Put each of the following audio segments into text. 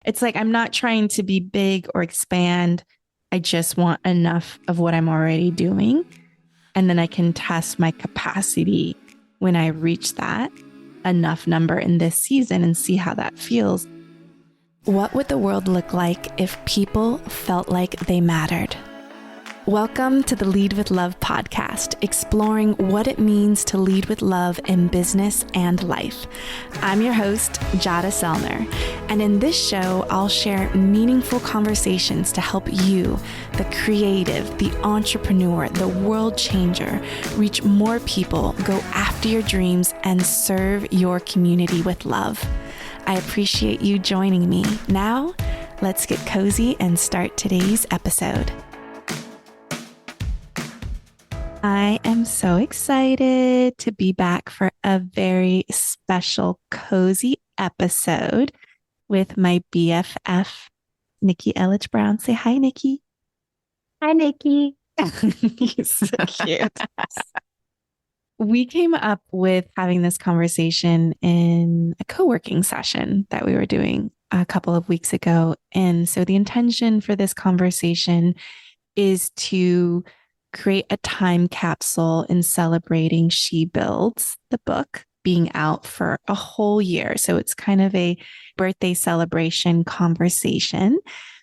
It's like I'm not trying to be big or expand. I just want enough of what I'm already doing. And then I can test my capacity when I reach that enough number in this season and see how that feels. What would the world look like if people felt like they mattered? Welcome to the Lead with Love podcast, exploring what it means to lead with love in business and life. I'm your host, Jada Selner, and in this show, I'll share meaningful conversations to help you, the creative, the entrepreneur, the world changer, reach more people, go after your dreams, and serve your community with love. I appreciate you joining me. Now, let's get cozy and start today's episode. I am so excited to be back for a very special, cozy episode with my BFF, Nikki Elledge Brown. Say hi, Nikki. Hi, Nikki. You're so cute. We came up with having this conversation in a co-working session that we were doing a couple of weeks ago. And so the intention for this conversation is to create a time capsule in celebrating She Builds, the book, being out for a whole year. So it's kind of a birthday celebration conversation.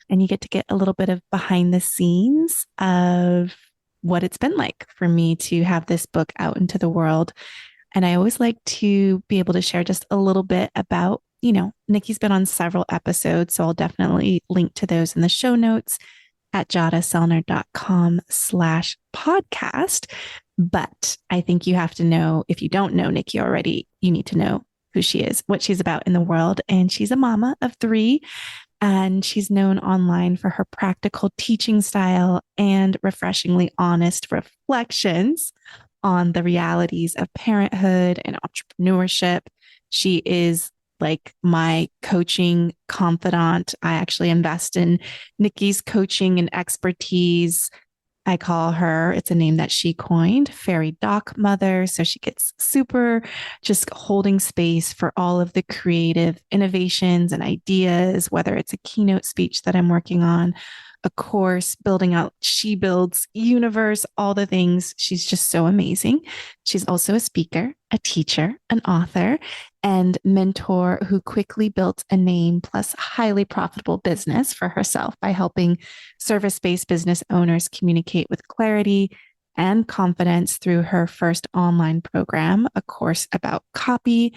And you get to get a little bit of behind the scenes of what it's been like for me to have this book out into the world. And I always like to be able to share just a little bit about, Nikki's been on several episodes, so I'll definitely link to those in the show notes at jadaselner.com/podcast. But I think you have to know, if you don't know Nikki already, you need to know who she is, what she's about in the world. And she's a mama of 3, and she's known online for her practical teaching style and refreshingly honest reflections on the realities of parenthood and entrepreneurship. She is like my coaching confidant. I actually invest in Nikki's coaching and expertise. I call her, it's a name that she coined, Fairy Doc Mother. So she gets super just holding space for all of the creative innovations and ideas, whether it's a keynote speech that I'm working on, a course, building out She Builds universe, all the things. She's just so amazing. She's also a speaker, a teacher, an author, and mentor who quickly built a name plus highly profitable business for herself by helping service-based business owners communicate with clarity and confidence through her first online program, a course about copy.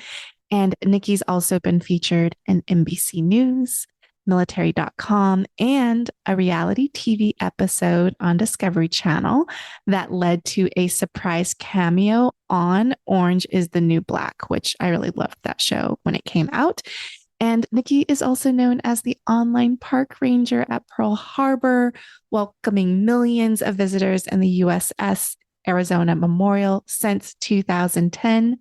And Nikki's also been featured in NBC News, military.com, and a reality TV episode on Discovery Channel that led to a surprise cameo on Orange is the New Black, which I really loved that show when it came out. And Nikki is also known as the online park ranger at Pearl Harbor, welcoming millions of visitors in the USS Arizona Memorial since 2010.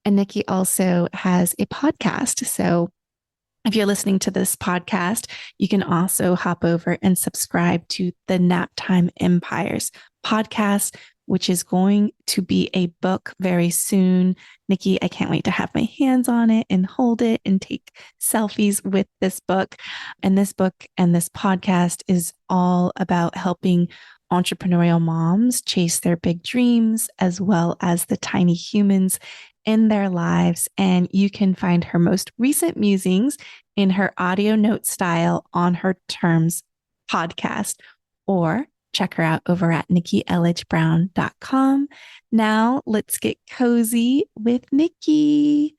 And Nikki also has a podcast. So if you're listening to this podcast, you can also hop over and subscribe to the Naptime Empires podcast, which is going to be a book very soon. Nikki, I can't wait to have my hands on it and hold it and take selfies with this book. And this book and this podcast is all about helping entrepreneurial moms chase their big dreams, as well as the tiny humans in their lives. And you can find her most recent musings in her audio note style on Her Terms podcast, or check her out over at nikkielledgebrown.com. Now let's get cozy with Nikki.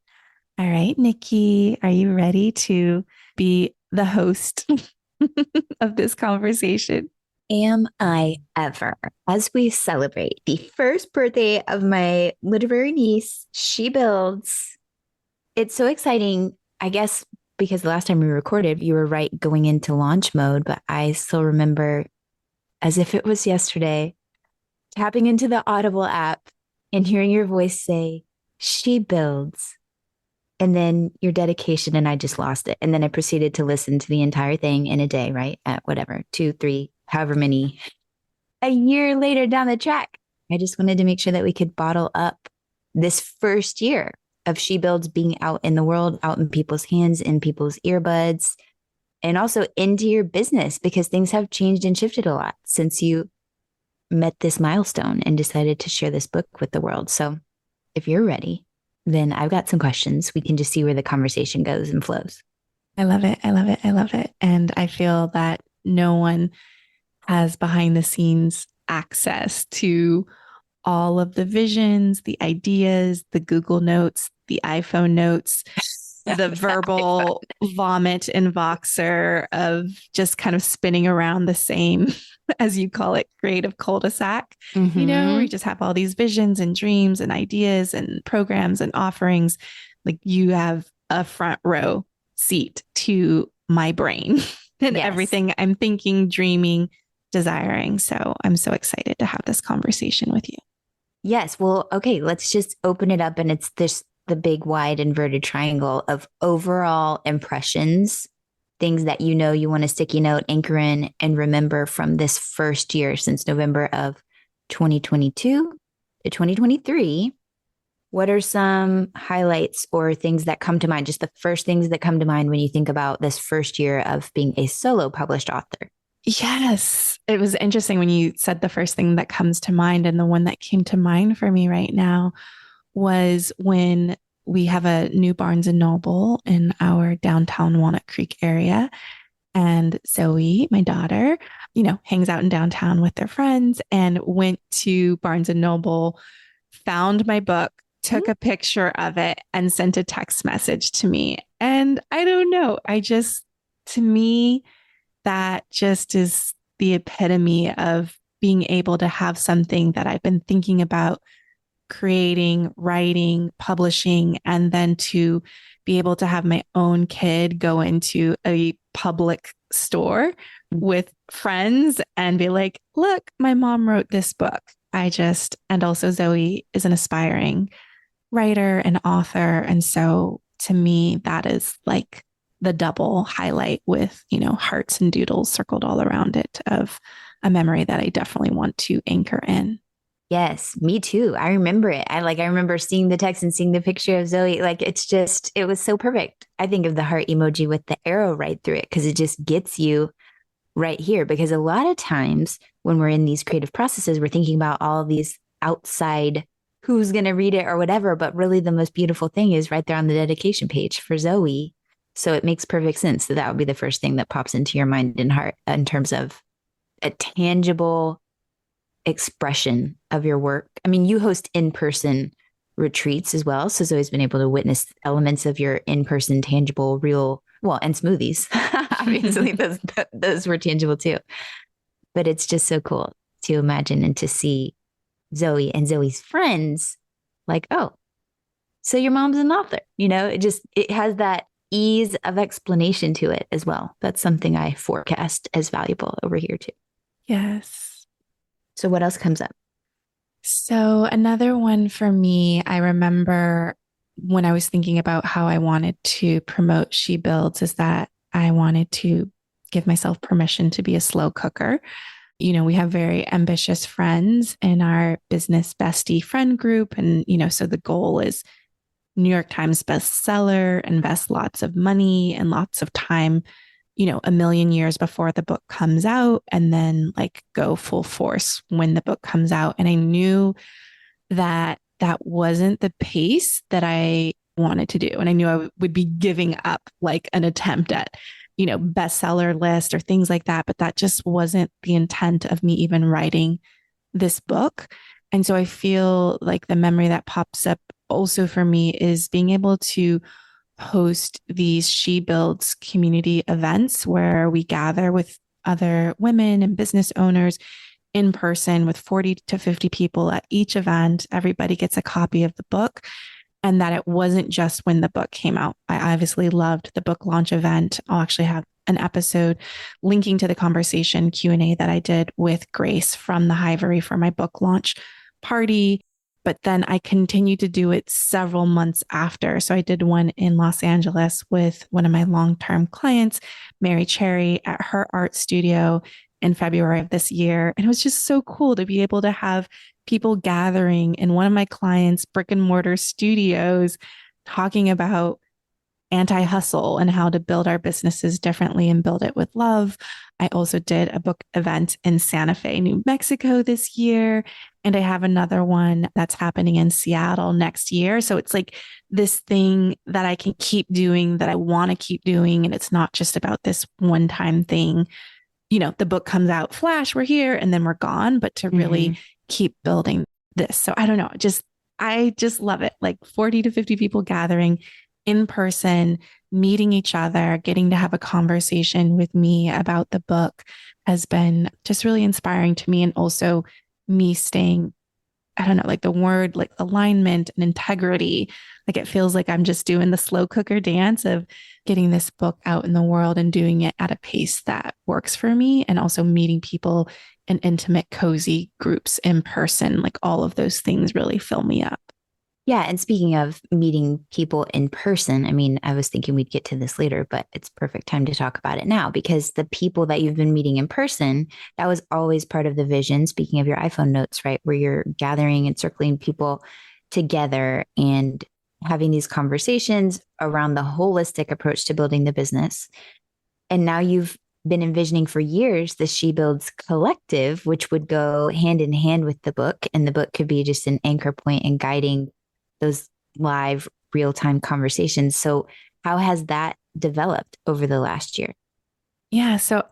All right, Nikki, are you ready to be the host of this conversation? Am I ever? As we celebrate the first birthday of my literary niece, She Builds. It's so exciting, I guess, because the last time we recorded, you were right going into launch mode, but I still remember as if it was yesterday, tapping into the Audible app and hearing your voice say, She Builds. And then your dedication, and I just lost it. And then I proceeded to listen to the entire thing in a day, right? At whatever, 2, 3, however many. A year later down the track, I just wanted to make sure that we could bottle up this first year of She Builds being out in the world, out in people's hands, in people's earbuds. and also into your business because things have changed and shifted a lot since you met this milestone and decided to share this book with the world. So if you're ready, then I've got some questions. We can just see where the conversation goes and flows. I love it. I love it. I love it. And I feel that no one has behind the scenes access to all of the visions, the ideas, the Google Notes, the iPhone notes, the verbal vomit and Voxer of just kind of spinning around the same, as you call it, creative cul-de-sac, where you just have all these visions and dreams and ideas and programs and offerings. Like you have a front row seat to my brain and everything I'm thinking, dreaming, desiring. So I'm so excited to have this conversation with you. Yes. Well, okay, let's just open it up. And it's this the big wide inverted triangle of overall impressions, things that you want to sticky note, anchor in, and remember from this first year since November of 2022 to 2023. What are some highlights or things that come to mind? Just the first things that come to mind when you think about this first year of being a solo published author. Yes. It was interesting when you said the first thing that comes to mind. And the one that came to mind for me right now was when we have a new Barnes and Noble in our downtown Walnut Creek area. And Zoe, my daughter, hangs out in downtown with their friends and went to Barnes and Noble, found my book, took a picture of it and sent a text message to me. And I don't know, to me, that just is the epitome of being able to have something that I've been thinking about creating, writing, publishing, and then to be able to have my own kid go into a public store with friends and be like, look, my mom wrote this book. And also Zoe is an aspiring writer and author. And so to me, that is like the double highlight with, hearts and doodles circled all around it of a memory that I definitely want to anchor in. Yes, me too. I remember it. I remember seeing the text and seeing the picture of Zoe. Like it was so perfect. I think of the heart emoji with the arrow right through it because it just gets you right here. Because a lot of times when we're in these creative processes, we're thinking about all of these outside who's going to read it or whatever. But really the most beautiful thing is right there on the dedication page for Zoe. So it makes perfect sense that would be the first thing that pops into your mind and heart in terms of a tangible expression of your work. I mean, you host in-person retreats as well. So Zoe's been able to witness elements of your in-person, tangible, real, and smoothies. Obviously, those were tangible too. But it's just so cool to imagine and to see Zoe and Zoe's friends like, oh, so your mom's an author. It has that ease of explanation to it as well. That's something I forecast as valuable over here too. Yes. So what else comes up? So another one for me, I remember when I was thinking about how I wanted to promote She Builds is that I wanted to give myself permission to be a slow cooker. We have very ambitious friends in our business bestie friend group. And, so the goal is New York Times bestseller, invest lots of money and lots of time, a million years before the book comes out, and then like go full force when the book comes out. And I knew that that wasn't the pace that I wanted to do. And I knew I would be giving up like an attempt at, bestseller list or things like that. But that just wasn't the intent of me even writing this book. And so I feel like the memory that pops up also for me is being able to host these She Builds community events where we gather with other women and business owners in person with 40 to 50 people at each event. Everybody gets a copy of the book, and that it wasn't just when the book came out. I obviously loved the book launch event. I'll actually have an episode linking to the conversation Q&A that I did with Grace from the Hivery for my book launch party. But then I continued to do it several months after. So I did one in Los Angeles with one of my long-term clients, Mary Cherry, at her art studio in February of this year. And it was just so cool to be able to have people gathering in one of my clients' brick and mortar studios talking about anti-hustle and how to build our businesses differently and build it with love. I also did a book event in Santa Fe, New Mexico this year. And I have another one that's happening in Seattle next year. So it's like this thing that I can keep doing, that I want to keep doing. And it's not just about this one time thing. The book comes out, flash, we're here, and then we're gone, but to really keep building this. So I don't know, I just love it. Like 40 to 50 people gathering in person, meeting each other, getting to have a conversation with me about the book has been just really inspiring to me. And also me staying, I don't know, like the word, like alignment and integrity. Like it feels like I'm just doing the slow cooker dance of getting this book out in the world and doing it at a pace that works for me. And also meeting people in intimate, cozy groups in person. Like all of those things really fill me up. Yeah. And speaking of meeting people in person, I mean, I was thinking we'd get to this later, but it's perfect time to talk about it now because the people that you've been meeting in person, that was always part of the vision. Speaking of your iPhone notes, right? Where you're gathering and circling people together and having these conversations around the holistic approach to building the business. And now you've been envisioning for years the She Builds Collective, which would go hand in hand with the book. And the book could be just an anchor point in guiding those live real time conversations. So how has that developed over the last year? Yeah. So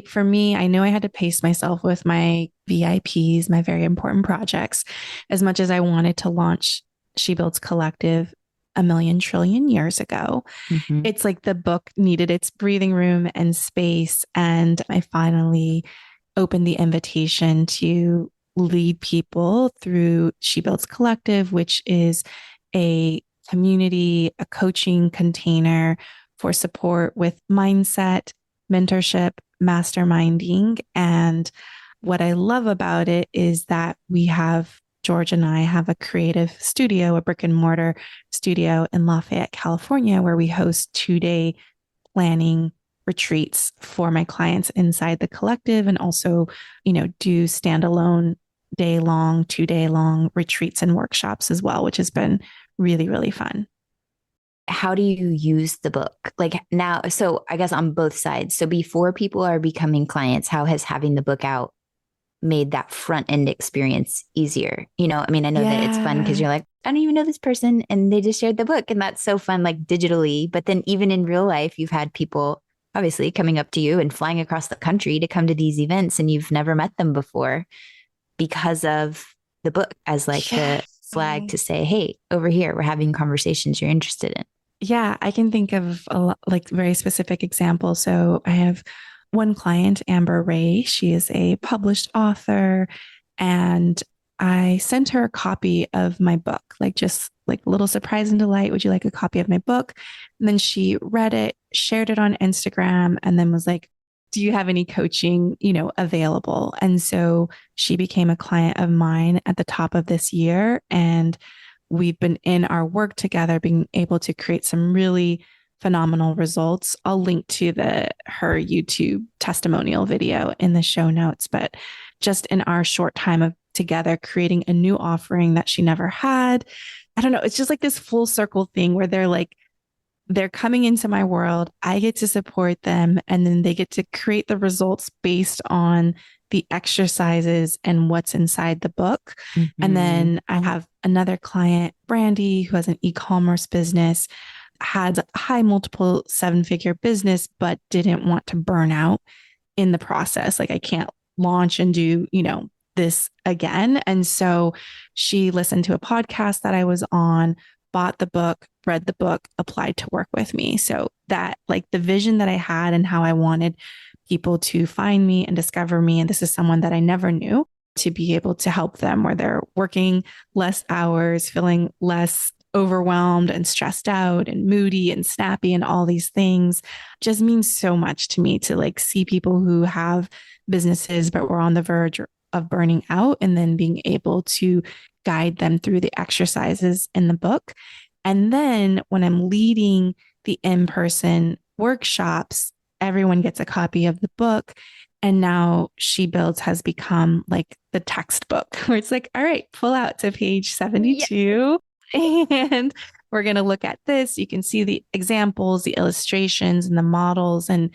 for me, I knew I had to pace myself with my VIPs, my very important projects, as much as I wanted to launch She Builds Collective a million trillion years ago. Mm-hmm. It's like the book needed its breathing room and space. And I finally opened the invitation to lead people through She Builds Collective, which is a community, a coaching container for support with mindset, mentorship, masterminding. And what I love about it is that George and I have a creative studio, a brick and mortar studio in Lafayette, California, where we host 2-day planning retreats for my clients inside the collective and also, do standalone day long, 2-day long retreats and workshops as well, which has been really, really fun. How do you use the book? Like now, so I guess on both sides. So before people are becoming clients, how has having the book out made that front end experience easier? I mean, I know that it's fun because Yeah. you're like, I don't even know this person and they just shared the book. And that's so fun, like digitally. But then even in real life, you've had people obviously coming up to you and flying across the country to come to these events and you've never met them before because of the book as like the Yes. flag to say, hey, over here, we're having conversations you're interested in. Yeah, I can think of like very specific examples. So I have one client, Amber Ray. She is a published author, and I sent her a copy of my book, like just like a little surprise and delight. Would you like a copy of my book? And then she read it, shared it on Instagram, and then was like, do you have any coaching, available? And so she became a client of mine at the top of this year. And we've been in our work together, being able to create some really phenomenal results. I'll link to her YouTube testimonial video in the show notes, but just in our short time of together creating a new offering that she never had. I don't know. It's just like this full circle thing where they're coming into my world. I get to support them and then they get to create the results based on the exercises and what's inside the book. Mm-hmm. And then I have another client, Brandy, who has an e-commerce business, had a high multiple 7-figure business, but didn't want to burn out in the process. Like I can't launch and do, this again. And so she listened to a podcast that I was on, bought the book, read the book, applied to work with me. So that like the vision that I had and how I wanted people to find me and discover me. And this is someone that I never knew, to be able to help them where they're working less hours, feeling less overwhelmed and stressed out and moody and snappy and all these things just means so much to me, to like see people who have businesses but were on the verge of burning out and then being able to guide them through the exercises in the book. And then when I'm leading the in-person workshops, everyone gets a copy of the book. And now She Builds has become like the textbook where it's like, all right, pull out to page 72. Yeah. And we're going to look at this. You can see the examples, the illustrations, and the models. And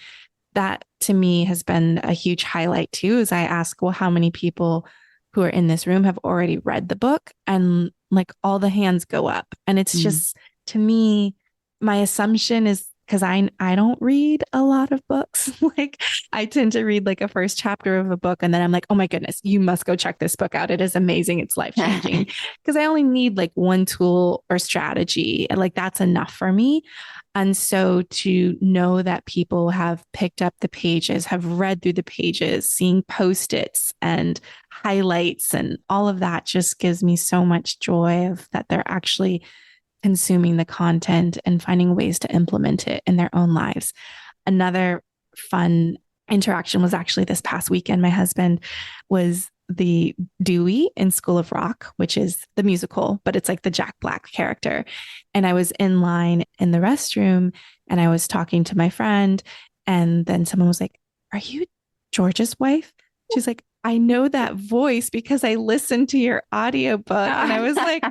that to me has been a huge highlight too, as I ask, well, how many people who are in this room have already read the book? And like all the hands go up. And it's just, to me, my assumption is because I don't read a lot of books. Like I tend to read like a first chapter of a book and then I'm like, oh my goodness, you must go check this book out. It is amazing. It's life changing. Because I only need like one tool or strategy. And like that's enough for me. And so to know that people have picked up the pages, have read through the pages, seeing post-its and highlights and all of that just gives me so much joy of that they're actually consuming the content and finding ways to implement it in their own lives. Another fun interaction was actually this past weekend. My husband was the Dewey in School of Rock, which is the musical, but it's like the Jack Black character. And I was in line in the restroom and I was talking to my friend. And then someone was like, are you George's wife? She's like, I know that voice because I listened to your audiobook. And I was like,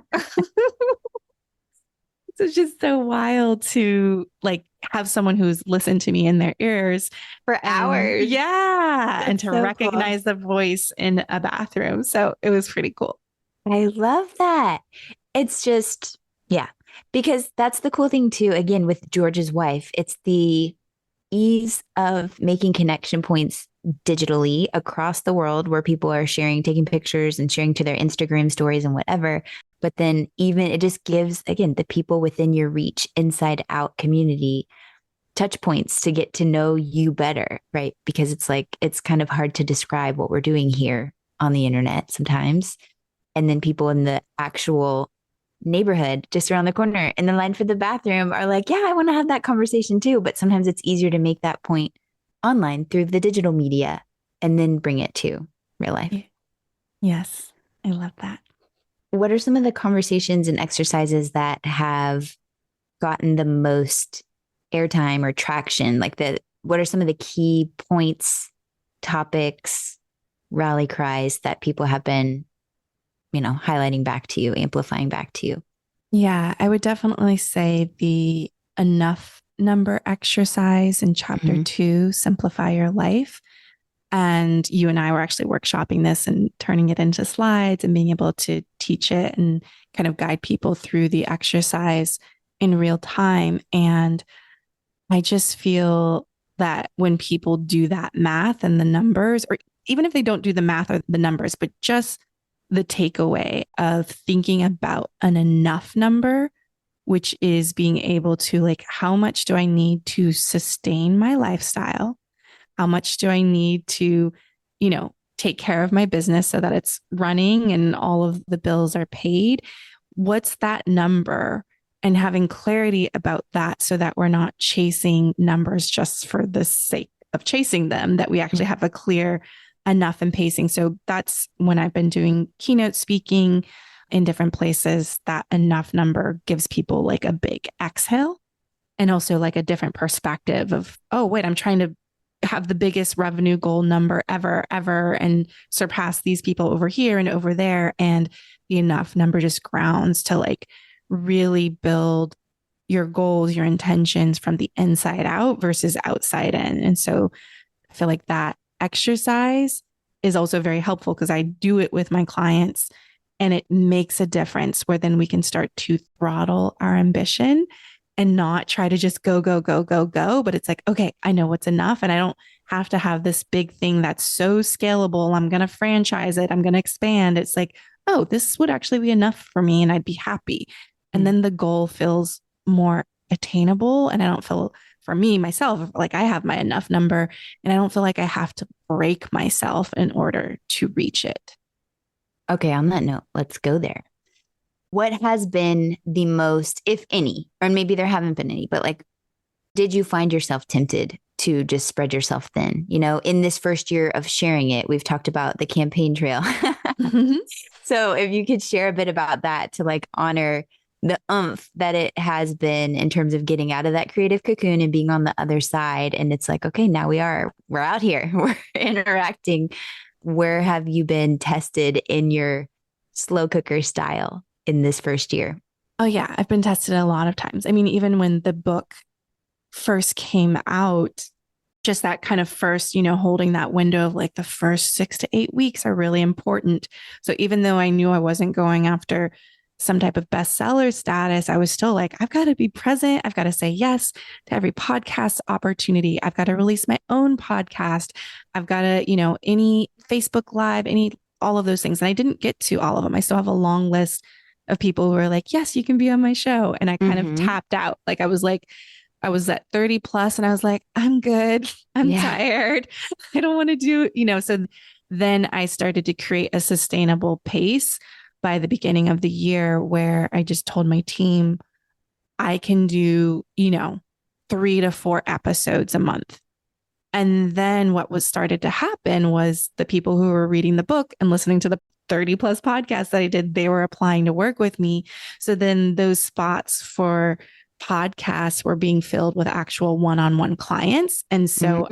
it's just so wild to like have someone who's listened to me in their ears for hours. Yeah. That's and to so recognize the voice in a bathroom. So it was pretty cool. I love that. It's just, yeah, because that's the cool thing too. Again, with George's wife, it's the ease of making connection points digitally across the world where people are sharing, taking pictures and sharing to their Instagram stories and whatever. But then even it just gives, again, the people within your reach, inside out community touch points to get to know you better, right? Because it's like, it's kind of hard to describe what we're doing here on the internet sometimes. And then people in the actual neighborhood just around the corner in the line for the bathroom are like, yeah, I want to have that conversation too. But sometimes it's easier to make that point online through the digital media and then bring it to real life. Yes, I love that. What are some of the conversations and exercises that have gotten the most airtime or traction? Like what are some of the key points, topics, rally cries that people have been, highlighting back to you, amplifying back to you? Yeah, I would definitely say the enough number exercise in chapter 2, Simplify Your Life. And you and I were actually workshopping this and turning it into slides and being able to teach it and kind of guide people through the exercise in real time. And I just feel that when people do that math and the numbers, or even if they don't do the math or the numbers, but just the takeaway of thinking about an enough number, which is being able to like, how much do I need to sustain my lifestyle? How much do I need to, take care of my business so that it's running and all of the bills are paid? What's that number? And having clarity about that so that we're not chasing numbers just for the sake of chasing them, that we actually have a clear enough and pacing. So that's when I've been doing keynote speaking in different places. That enough number gives people like a big exhale and also like a different perspective of, oh, wait, I'm trying to have the biggest revenue goal number ever, and surpass these people over here and over there. And the enough number just grounds to like really build your goals, your intentions from the inside out versus outside in. And so I feel like that exercise is also very helpful because I do it with my clients and it makes a difference where then we can start to throttle our ambition and not try to just go, go, go, go, go. But it's like, okay, I know what's enough. And I don't have to have this big thing that's so scalable. I'm going to franchise it. I'm going to expand. It's like, oh, this would actually be enough for me and I'd be happy. And then the goal feels more attainable. And I don't feel, for me, myself, like I have my enough number and I don't feel like I have to break myself in order to reach it. Okay, on that note, let's go there. What has been the most, if any, or maybe there haven't been any, but like, did you find yourself tempted to just spread yourself thin? In this first year of sharing it, we've talked about the campaign trail. So if you could share a bit about that to like honor the oomph that it has been in terms of getting out of that creative cocoon and being on the other side. And it's like, okay, now we're out here, we're interacting. Where have you been tested in your slow cooker style in this first year? Oh, yeah. I've been tested a lot of times. I mean, even when the book first came out, just that kind of first, holding that window of like the first 6 to 8 weeks are really important. So even though I knew I wasn't going after some type of bestseller status, I was still like, I've got to be present. I've got to say yes to every podcast opportunity. I've got to release my own podcast. I've got to, any Facebook Live, all of those things. And I didn't get to all of them. I still have a long list of people who are like, yes, you can be on my show. And I kind of tapped out. Like, I was at 30 plus and I was like, I'm good. I'm tired. I don't want to do, so then I started to create a sustainable pace by the beginning of the year where I just told my team I can do, 3 to 4 episodes a month. And then what was started to happen was the people who were reading the book and listening to the 30 plus podcasts that I did, they were applying to work with me. So then those spots for podcasts were being filled with actual one-on-one clients. And so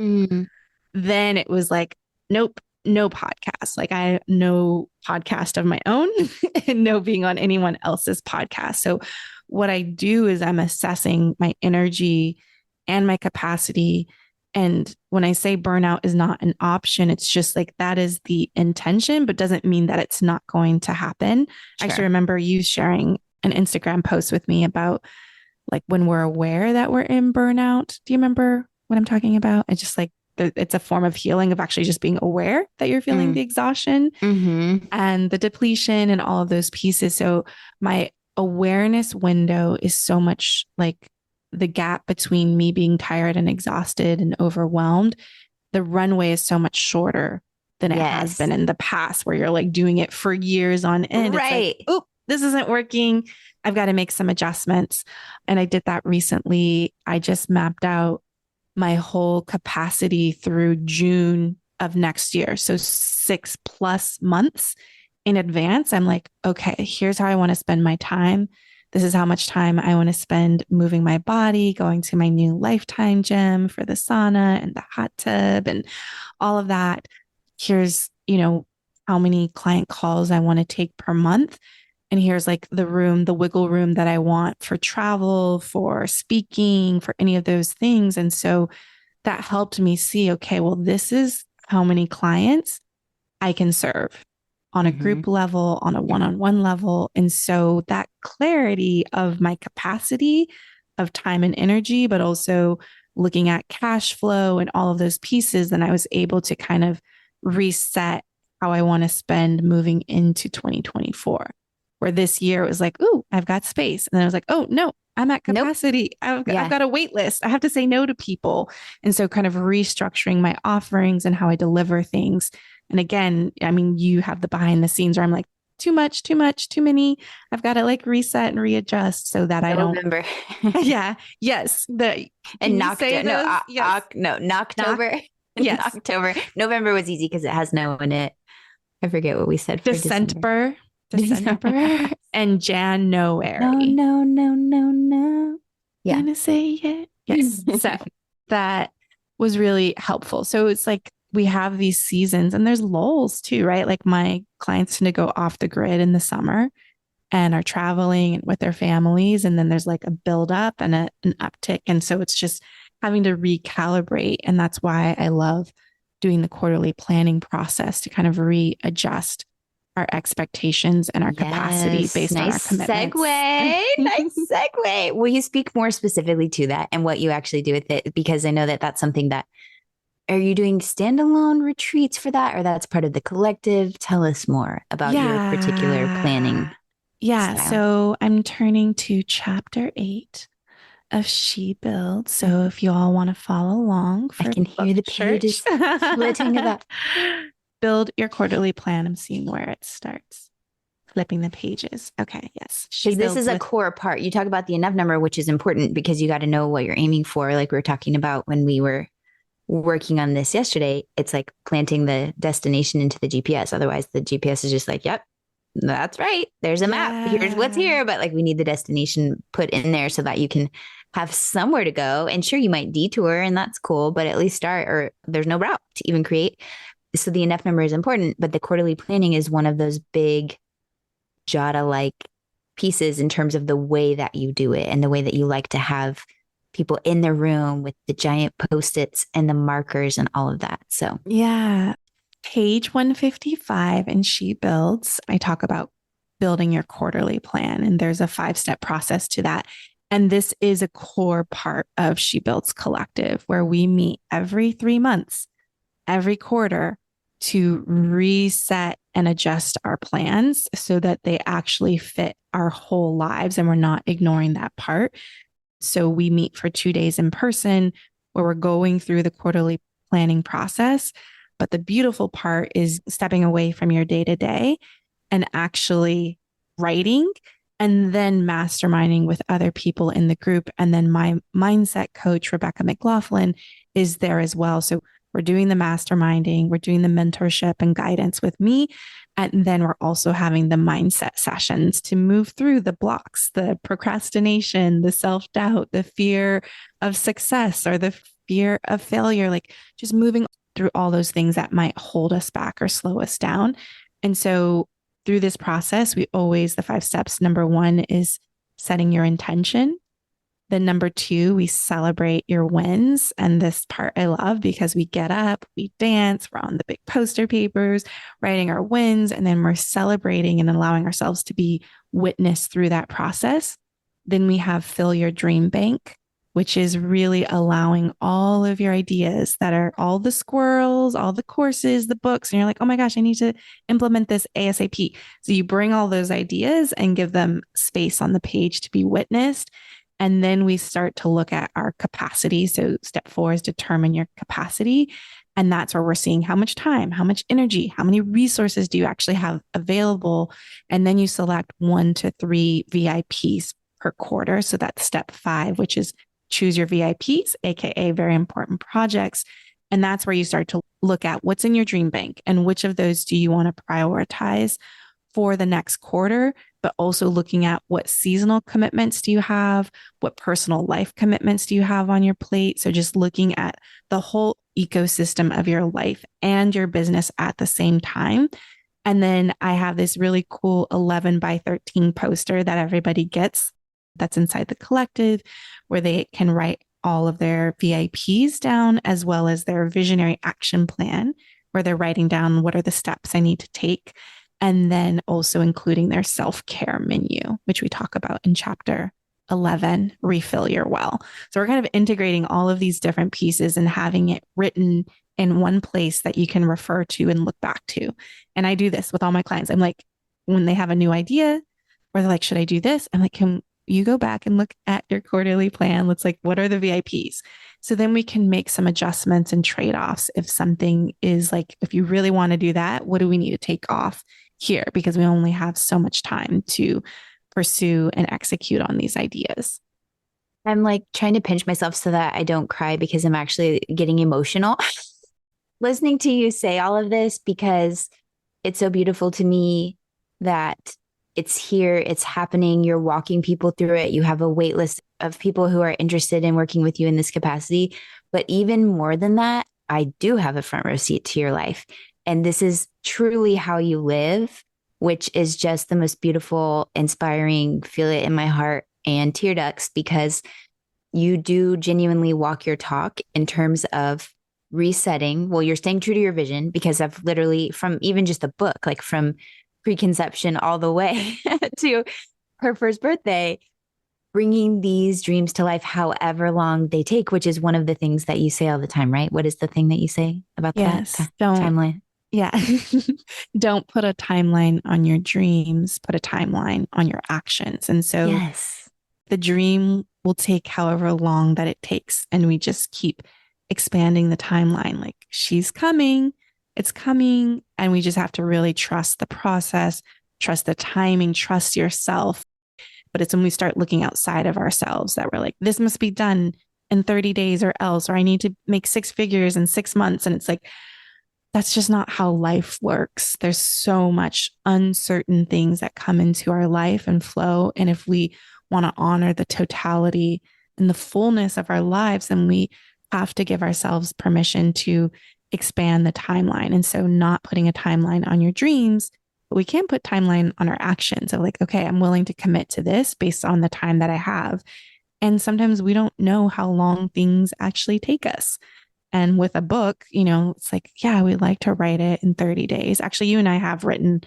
then it was like, nope, no podcast. Like I no podcast of my own and no being on anyone else's podcast. So what I do is I'm assessing my energy and my capacity. And when I say burnout is not an option, it's just like that is the intention, but doesn't mean that it's not going to happen. Sure. I actually remember you sharing an Instagram post with me about like when we're aware that we're in burnout. Do you remember what I'm talking about? It's just like it's a form of healing of actually just being aware that you're feeling the exhaustion and the depletion and all of those pieces. So my awareness window is so much like the gap between me being tired and exhausted and overwhelmed. The runway is so much shorter than it has been in the past where you're like doing it for years on end. Right. It's like, oh, this isn't working. I've got to make some adjustments. And I did that recently. I just mapped out my whole capacity through June of next year. So 6+ months in advance. I'm like, okay, here's how I want to spend my time. This is how much time I want to spend moving my body, going to my new Lifetime gym for the sauna and the hot tub and all of that. Here's, how many client calls I want to take per month. And here's like the wiggle room that I want for travel, for speaking, for any of those things. And so that helped me see, okay, well, this is how many clients I can serve on a group level, on a one-on-one level. And so that clarity of my capacity of time and energy, but also looking at cash flow and all of those pieces, then I was able to kind of reset how I want to spend moving into 2024. Where this year it was like, ooh, I've got space. And then I was like, oh, no, I'm at capacity. Nope. I've got a wait list. I have to say no to people. And so kind of restructuring my offerings and how I deliver things. And again, I mean, you have the behind the scenes where I'm like, too much, too many. I've got to like reset and readjust so that I don't remember. Yes. And Knocktober. Yes. October. November was easy because it has no in it. I forget what we said for December. And January. No. Yeah. I'm gonna say it. Yes. So that was really helpful. So it's like we have these seasons and there's lulls too, right? Like my clients tend to go off the grid in the summer and are traveling and with their families. And then there's like a buildup and an uptick. And so it's just having to recalibrate. And that's why I love doing the quarterly planning process to kind of readjust our expectations and our capacity based on our commitments. Nice segue. Will you speak more specifically to that and what you actually do with it? Because I know that that's something that, are you doing standalone retreats for that or that's part of the collective? Tell us more about your particular planning. Yeah. style. So I'm turning to chapter 8 of She Builds. So if you all want to follow along, I can hear the pages splitting about. Build your quarterly plan. I'm seeing where it starts. Flipping the pages. Okay, yes. Because this is a core part. You talk about the enough number, which is important because you got to know what you're aiming for. Like we were talking about when we were working on this yesterday, it's like planting the destination into the GPS. Otherwise, the GPS is just like, yep, that's right. There's a map. Here's what's here. But like we need the destination put in there so that you can have somewhere to go. And sure, you might detour and that's cool, but at least start, or there's no route to even create. So the enough number is important, but the quarterly planning is one of those big Jada-like pieces in terms of the way that you do it and the way that you like to have people in the room with the giant post-its and the markers and all of that. So, Yeah. Page 155 in She Builds, I talk about building your quarterly plan, and there's a 5-step process to that. And this is a core part of She Builds Collective, where we meet every 3 months, every quarter, to reset and adjust our plans so that they actually fit our whole lives and we're not ignoring that part. So we meet for 2 days in person where we're going through the quarterly planning process. But the beautiful part is stepping away from your day to day and actually writing and then masterminding with other people in the group. And then my mindset coach, Rebecca McLaughlin, is there as well. So we're doing the masterminding, we're doing the mentorship and guidance with me. And then we're also having the mindset sessions to move through the blocks, the procrastination, the self doubt, the fear of success or the fear of failure, like just moving through all those things that might hold us back or slow us down. And so through this process, the 5 steps, number 1 is setting your intention. Then number 2, we celebrate your wins. And this part I love because we get up, we dance, we're on the big poster papers, writing our wins, and then we're celebrating and allowing ourselves to be witnessed through that process. Then we have fill your dream bank, which is really allowing all of your ideas that are all the squirrels, all the courses, the books, and you're like, oh my gosh, I need to implement this ASAP. So you bring all those ideas and give them space on the page to be witnessed. And then we start to look at our capacity. So step 4 is determine your capacity. And that's where we're seeing how much time, how much energy, how many resources do you actually have available? And then you select 1 to 3 VIPs per quarter. So that's step 5, which is choose your VIPs, AKA very important projects. And that's where you start to look at what's in your dream bank and which of those do you want to prioritize for the next quarter, but also looking at what seasonal commitments do you have? What personal life commitments do you have on your plate? So just looking at the whole ecosystem of your life and your business at the same time. And then I have this really cool 11 by 13 poster that everybody gets that's inside the collective where they can write all of their VIPs down as well as their visionary action plan, where they're writing down what are the steps I need to take. And then also including their self-care menu, which we talk about in chapter 11, Refill Your Well. So we're kind of integrating all of these different pieces and having it written in one place that you can refer to and look back to. And I do this with all my clients. I'm like, when they have a new idea or they're like, should I do this? I'm like, can you go back and look at your quarterly plan? Let's like, what are the VIPs? So then we can make some adjustments and trade-offs. If something is like, if you really want to do that, what do we need to take off here? Because we only have so much time to pursue and execute on these ideas. I'm like trying to pinch myself so that I don't cry because I'm actually getting emotional listening to you say all of this, because it's so beautiful to me that it's here, it's happening. You're walking people through it. You have a wait list of people who are interested in working with you in this capacity. But even more than that, I do have a front row seat to your life. And this is truly how you live, which is just the most beautiful, inspiring, feel it in my heart and tear ducts, because you do genuinely walk your talk in terms of resetting. Well, you're staying true to your vision, because I've literally, from even just a book, like from preconception all the way to her first birthday, bringing these dreams to life however long they take, which is one of the things that you say all the time, right? What is the thing that you say about Yes, that don't timeline? Yeah. Don't put a timeline on your dreams, put a timeline on your actions. And so Yes. the dream will take however long that it takes. And we just keep expanding the timeline. Like she's coming, it's coming. And we just have to really trust the process, trust the timing, trust yourself. But it's when we start looking outside of ourselves that we're like, this must be done in 30 days or else, or I need to make 6 figures in 6 months. And it's like, that's just not how life works. There's so much uncertain things that come into our life and flow. And if we want to honor the totality and the fullness of our lives, then we have to give ourselves permission to expand the timeline. And so not putting a timeline on your dreams but we can't put timeline on our actions of like, okay, I'm willing to commit to this based on the time that I have. And sometimes we don't know how long things actually take us. And with a book, it's like, yeah, we like to write it in 30 days. Actually, you and I have written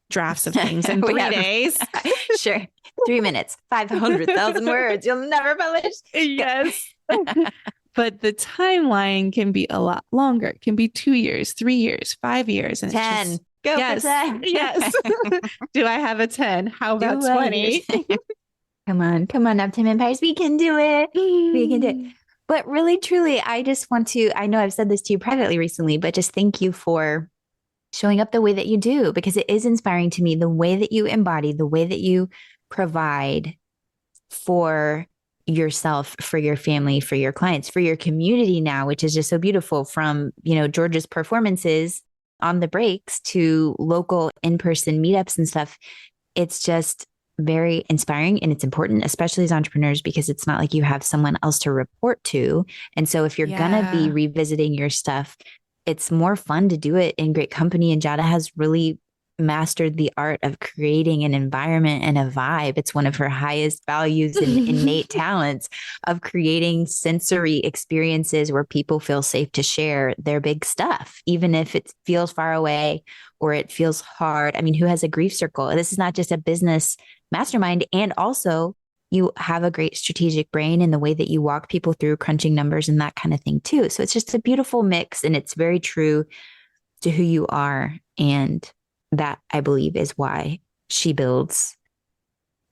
drafts of things in We 3 days. Sure. 3 minutes, 500,000 words. You'll never publish. Yes. But the timeline can be a lot longer. It can be 2 years, 3 years, 5 years. And 10. it's just, Go yes, for 10. yes. Do I have a 10? How about Do 20? Come on, Naptime Empires. We can do it. We can do it. But really, truly, I just want to, I know I've said this to you privately recently, but just thank you for showing up the way that you do, because it is inspiring to me, the way that you embody, the way that you provide for yourself, for your family, for your clients, for your community now, which is just so beautiful, from, Georgia's performances on the breaks to local in-person meetups and stuff. It's just very inspiring, and it's important, especially as entrepreneurs, because it's not like you have someone else to report to. And so if you're going to be revisiting your stuff, it's more fun to do it in great company. And Jada has really mastered the art of creating an environment and a vibe. It's one of her highest values and innate talents, of creating sensory experiences where people feel safe to share their big stuff, even if it feels far away or it feels hard. I mean, who has a grief circle? This is not just a business mastermind. And also, you have a great strategic brain in the way that you walk people through crunching numbers and that kind of thing too. So it's just a beautiful mix, and it's very true to who you are. And that, I believe, is why She Builds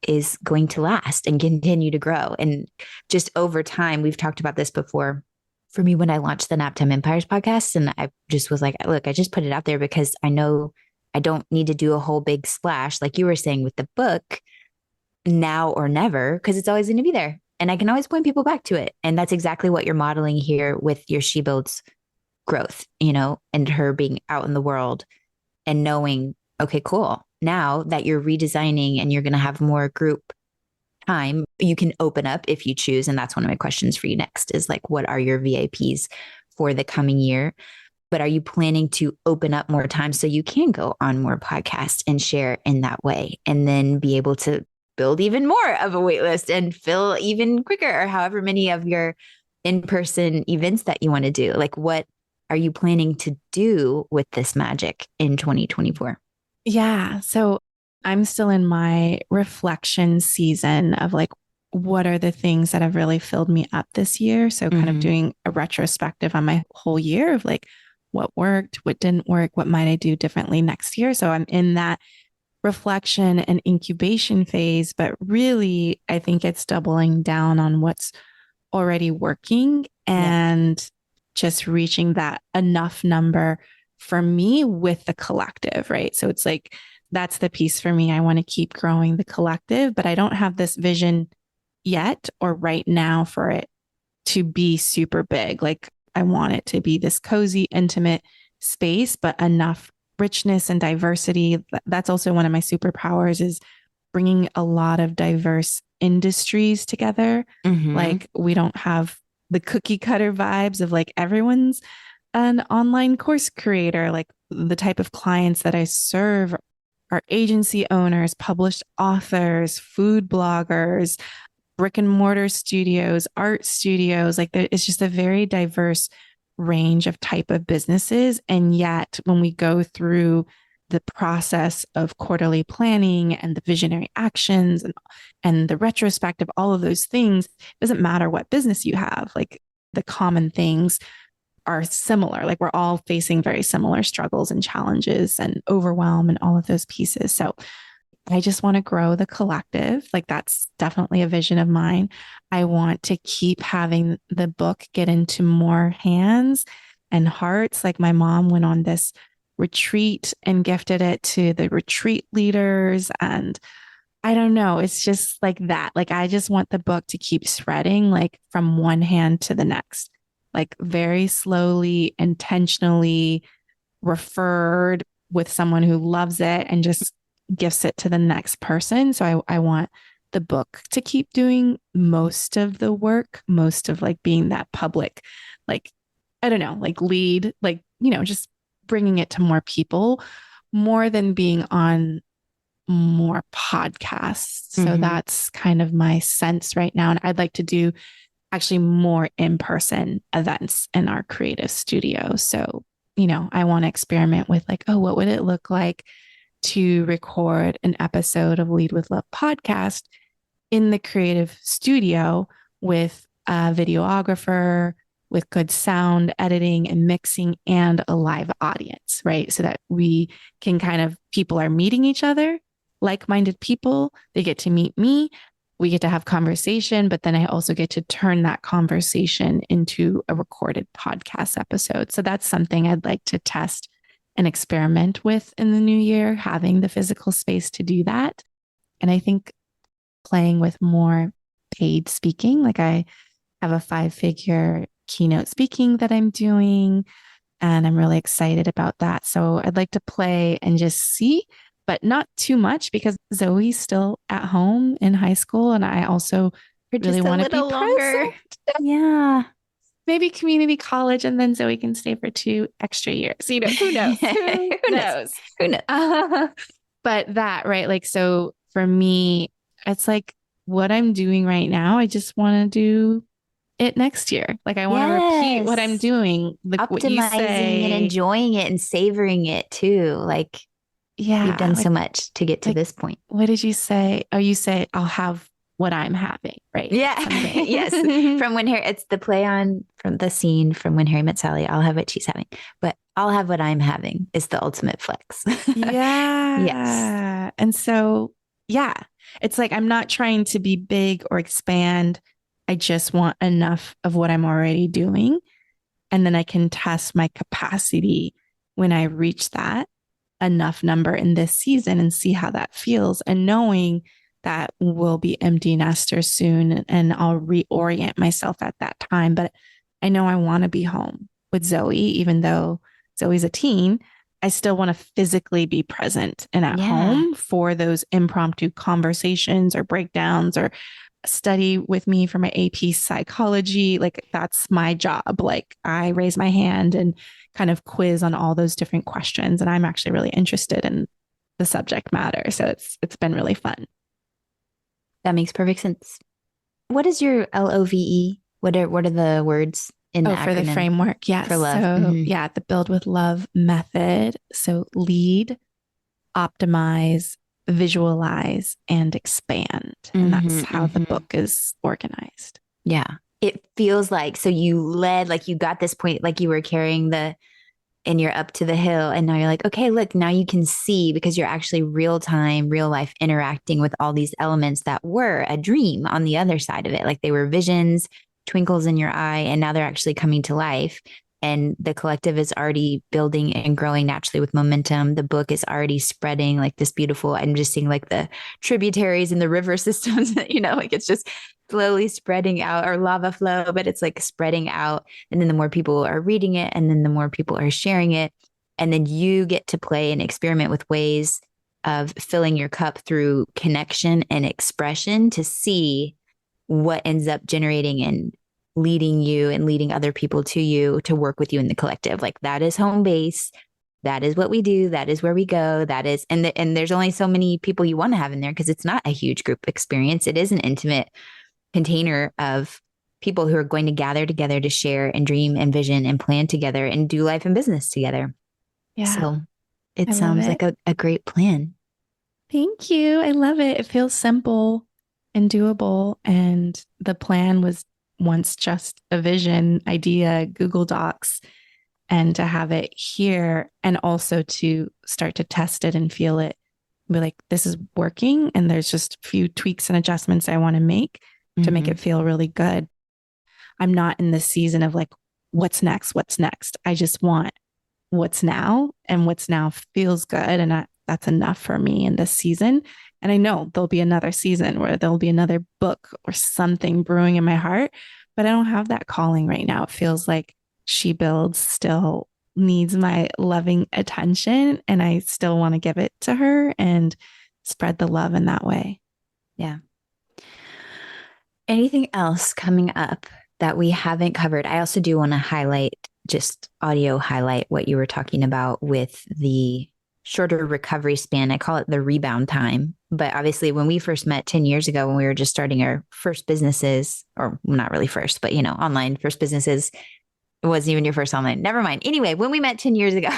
is going to last and continue to grow. And just over time, we've talked about this before. For me, when I launched the Naptime Empires podcast, and I just was like, look, I just put it out there because I know I don't need to do a whole big splash, like you were saying with the book, now or never, because it's always going to be there. And I can always point people back to it. And that's exactly what you're modeling here with your She Builds growth, and her being out in the world and knowing, okay, cool. Now that you're redesigning and you're going to have more group time, you can open up if you choose. And that's one of my questions for you next, is like, what are your VIPs for the coming year? But are you planning to open up more time so you can go on more podcasts and share in that way, and then be able to build even more of a wait list and fill even quicker, or however many of your in-person events that you want to do? Like, what are you planning to do with this magic in 2024? Yeah. So I'm still in my reflection season of like, what are the things that have really filled me up this year? So kind of doing a retrospective on my whole year of like, what worked, what didn't work, what might I do differently next year? So I'm in that reflection and incubation phase, but really, I think it's doubling down on what's already working and just reaching that enough number for me with the collective, right? So it's like, that's the piece for me. I want to keep growing the collective, but I don't have this vision yet or right now for it to be super big. Like, I want it to be this cozy, intimate space, but enough richness and diversity. That's also one of my superpowers, is bringing a lot of diverse industries together. Like, we don't have the cookie cutter vibes of like everyone's an online course creator. Like, the type of clients that I serve are agency owners, published authors, food bloggers, brick and mortar studios, art studios. Like, it's just a very diverse range of type of businesses. And yet when we go through the process of quarterly planning and the visionary actions and the retrospective, all of those things, it doesn't matter what business you have, like the common things are similar. Like, we're all facing very similar struggles and challenges and overwhelm and all of those pieces. So I just want to grow the collective. Like, that's definitely a vision of mine. I want to keep having the book get into more hands and hearts. Like, my mom went on this retreat and gifted it to the retreat leaders. And I don't know, it's just like that. Like, I just want the book to keep spreading, like from one hand to the next, like very slowly, intentionally referred with someone who loves it and just gifts it to the next person. So I want the book to keep doing most of the work, most of like being that public, like, I don't know, like lead, like, just bringing it to more people, more than being on more podcasts. So Mm-hmm. that's kind of my sense right now. And I'd like to do actually more in-person events in our creative studio. So, I want to experiment with like, oh, what would it look like to record an episode of Lead with Love podcast in the creative studio with a videographer, with good sound editing and mixing and a live audience, right? So that we can people are meeting each other, like-minded people. They get to meet me. We get to have conversation, but then I also get to turn that conversation into a recorded podcast episode. So that's something I'd like to test and experiment with in the new year, having the physical space to do that. And I think playing with more paid speaking, like I have a 5-figure keynote speaking that I'm doing, and I'm really excited about that. So I'd like to play and just see, but not too much because Zoe's still at home in high school. And I also For really just a want to be little longer. present. Yeah. Maybe community college, and then Zoe can stay for 2 extra years. Who knows? Who knows? Who knows? But that, right? Like, so for me, it's like what I'm doing right now. I just want to do it next year. Like, I want to repeat what I'm Yes. doing, like what you Optimizing and say. enjoying it and savoring it too. Like you've Yeah. done so much to get to like, this point. what did you say? Oh, you say, I'll have what I'm having, right? Yeah. Someday. Yes. From when Harry, it's the play on from the scene from When Harry Met Sally. I'll have what she's having, but I'll have what I'm having is the ultimate flex. Yes. Yeah. And so, yeah, it's like I'm not trying to be big or expand. I just want enough of what I'm already doing. And then I can test my capacity when I reach that enough number in this season and see how that feels. And knowing that we'll be empty nesters soon and I'll reorient myself at that time. But I know I want to be home with Zoe, even though Zoe's a teen. I still want to physically be present and at Yeah. home for those impromptu conversations or breakdowns or study with me for my AP psychology. Like that's my job. Like I raise my hand and kind of quiz on all those different questions. And I'm actually really interested in the subject matter. So it's been really fun. That makes perfect sense. What is your LOVE? What are the words in the For the acronym framework. Yes. for love? So yeah, the Build with Love method. So lead, optimize, visualize, and expand. And that's how the book is organized. Yeah. It feels like so you led, like you got this point, like you were carrying and you're up to the hill. And now you're like, okay, look, now you can see because you're actually real time, real life interacting with all these elements that were a dream on the other side of it. Like they were visions, twinkles in your eye, and now they're actually coming to life. And the collective is already building and growing naturally with momentum. The book is already spreading like this beautiful, I'm just seeing like the tributaries and the river systems, like it's just slowly spreading out or lava flow, but it's like spreading out. And then the more people are reading it, and then the more people are sharing it. And then you get to play and experiment with ways of filling your cup through connection and expression to see what ends up generating and leading you and leading other people to you to work with you in the collective. Like that is home base. That is what we do. That is where we go. That is, and there's only so many people you want to have in there because it's not a huge group experience. It is an intimate container of people who are going to gather together to share and dream and vision and plan together and do life and business together. Yeah. So it sounds like a great plan. Thank you. I love it. It feels simple and doable. And the plan was once just a vision, idea, Google Docs, and to have it here and also to start to test it and feel it, be like, this is working. And there's just a few tweaks and adjustments I want to make to make it feel really good. I'm not in the season of like, what's next? What's next? I just want what's now, and what's now feels good. And that's enough for me in this season. And I know there'll be another season where there'll be another book or something brewing in my heart, but I don't have that calling right now. It feels like She Builds still needs my loving attention, and I still want to give it to her and spread the love in that way. Yeah. Anything else coming up that we haven't covered? I also do want to highlight, just audio highlight what you were talking about with the shorter recovery span. I call it the rebound time. But obviously, when we first met 10 years ago, when we were just starting our first businesses, or not really first, but, online first businesses, it wasn't even your first online. Never mind. Anyway, when we met 10 years ago,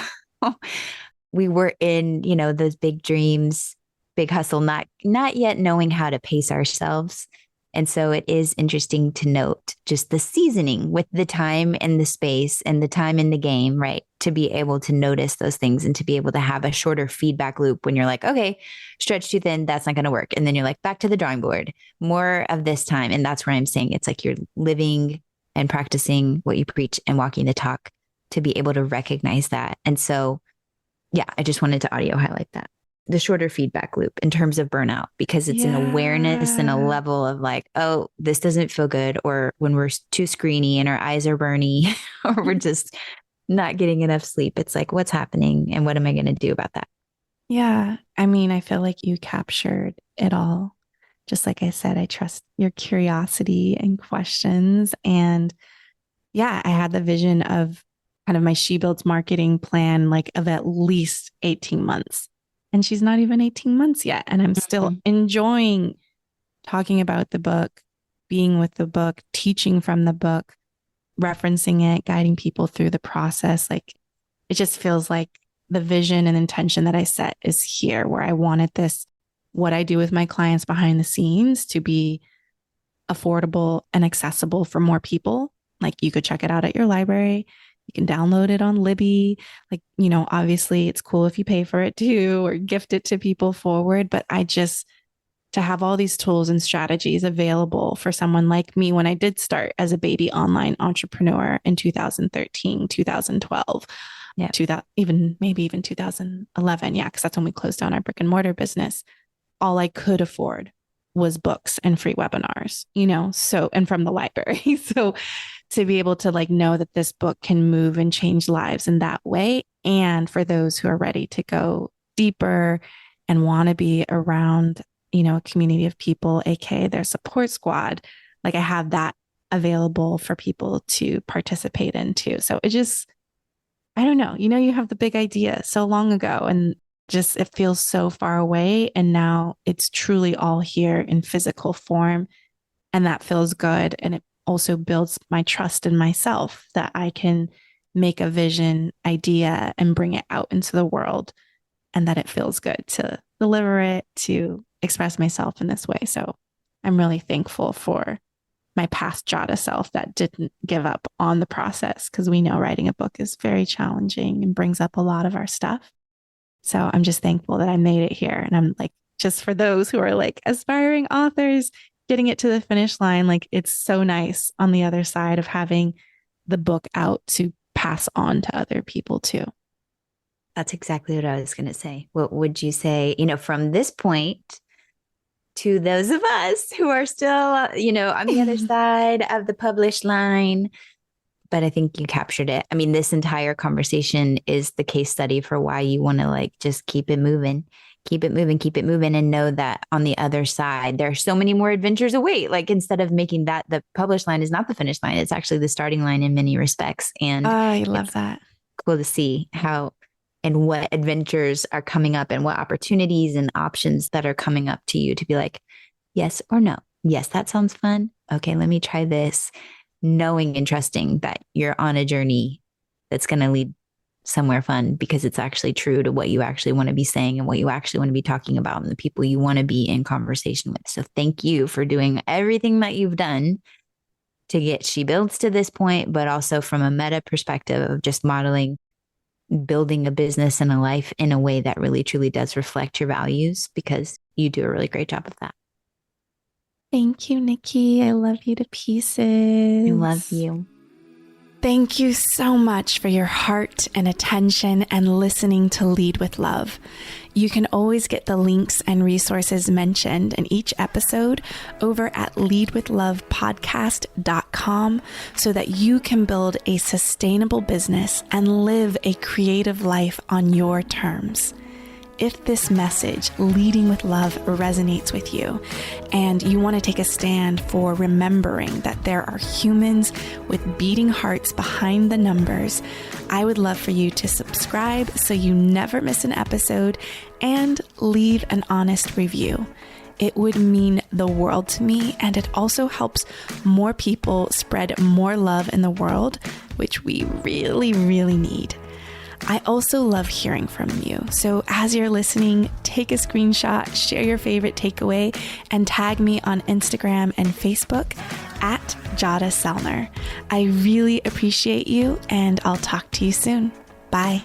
we were in, those big dreams, big hustle, not yet knowing how to pace ourselves. And so it is interesting to note just the seasoning with the time and the space and the time in the game, right? To be able to notice those things and to be able to have a shorter feedback loop when you're like, okay, stretch too thin, that's not going to work. And then you're like, back to the drawing board, more of this time. And that's where I'm saying it's like you're living and practicing what you preach and walking the talk to be able to recognize that. And so, yeah, I just wanted to audio highlight that. The shorter feedback loop in terms of burnout, because it's an awareness and a level of like, oh, this doesn't feel good. Or when we're too screeny and our eyes are burny or we're just not getting enough sleep. It's like, what's happening and what am I going to do about that? Yeah. I mean, I feel like you captured it all. Just like I said, I trust your curiosity and questions. And yeah, I had the vision of kind of my She Builds marketing plan, like of at least 18 months. And she's not even 18 months yet. And I'm still enjoying talking about the book, being with the book, teaching from the book, referencing it, guiding people through the process. Like it just feels like the vision and intention that I set is here, where I wanted this, what I do with my clients behind the scenes, to be affordable and accessible for more people. Like you could check it out at your library. You can download it on Libby. Like, obviously it's cool if you pay for it too, or gift it to people forward. But to have all these tools and strategies available for someone like me when I did start as a baby online entrepreneur in 2013, 2012, maybe even 2011. Yeah, because that's when we closed down our brick and mortar business. All I could afford was books and free webinars, and from the library. So to be able to know that this book can move and change lives in that way. And for those who are ready to go deeper and want to be around, a community of people, aka their support squad, like I have that available for people to participate in too. So it just, I don't know, you have the big idea so long ago and just, it feels so far away. And now it's truly all here in physical form. And that feels good. And it also builds my trust in myself that I can make a vision idea and bring it out into the world, and that it feels good to deliver it, to express myself in this way. So I'm really thankful for my past Jada self that didn't give up on the process, because we know writing a book is very challenging and brings up a lot of our stuff. So I'm just thankful that I made it here. And I'm like, just for those who are like aspiring authors, getting it to the finish line, like it's so nice on the other side of having the book out to pass on to other people too. That's exactly what I was going to say. What would you say, from this point to those of us who are still, on the other side of the published line? But I think you captured it. I mean, this entire conversation is the case study for why you want to just keep it moving, and know that on the other side, there are so many more adventures await. Like instead of making that the published line is not the finish line, it's actually the starting line in many respects. And I love that. Cool to see how and what adventures are coming up and what opportunities and options that are coming up to you to be like, yes or no. Yes, that sounds fun. Okay, let me try this. Knowing and trusting that you're on a journey that's going to lead somewhere fun, because it's actually true to what you actually want to be saying and what you actually want to be talking about and the people you want to be in conversation with. So thank you for doing everything that you've done to get She Builds to this point, but also from a meta perspective of just modeling, building a business and a life in a way that really truly does reflect your values, because you do a really great job of that. Thank you, Nikki. I love you to pieces. I love you. Thank you so much for your heart and attention and listening to Lead with Love. You can always get the links and resources mentioned in each episode over at leadwithlovepodcast.com so that you can build a sustainable business and live a creative life on your terms. If this message, Leading with Love, resonates with you and you want to take a stand for remembering that there are humans with beating hearts behind the numbers, I would love for you to subscribe so you never miss an episode and leave an honest review. It would mean the world to me, and it also helps more people spread more love in the world, which we really, really need. I also love hearing from you. So as you're listening, take a screenshot, share your favorite takeaway, and tag me on Instagram and Facebook at Jada Selner. I really appreciate you, and I'll talk to you soon. Bye.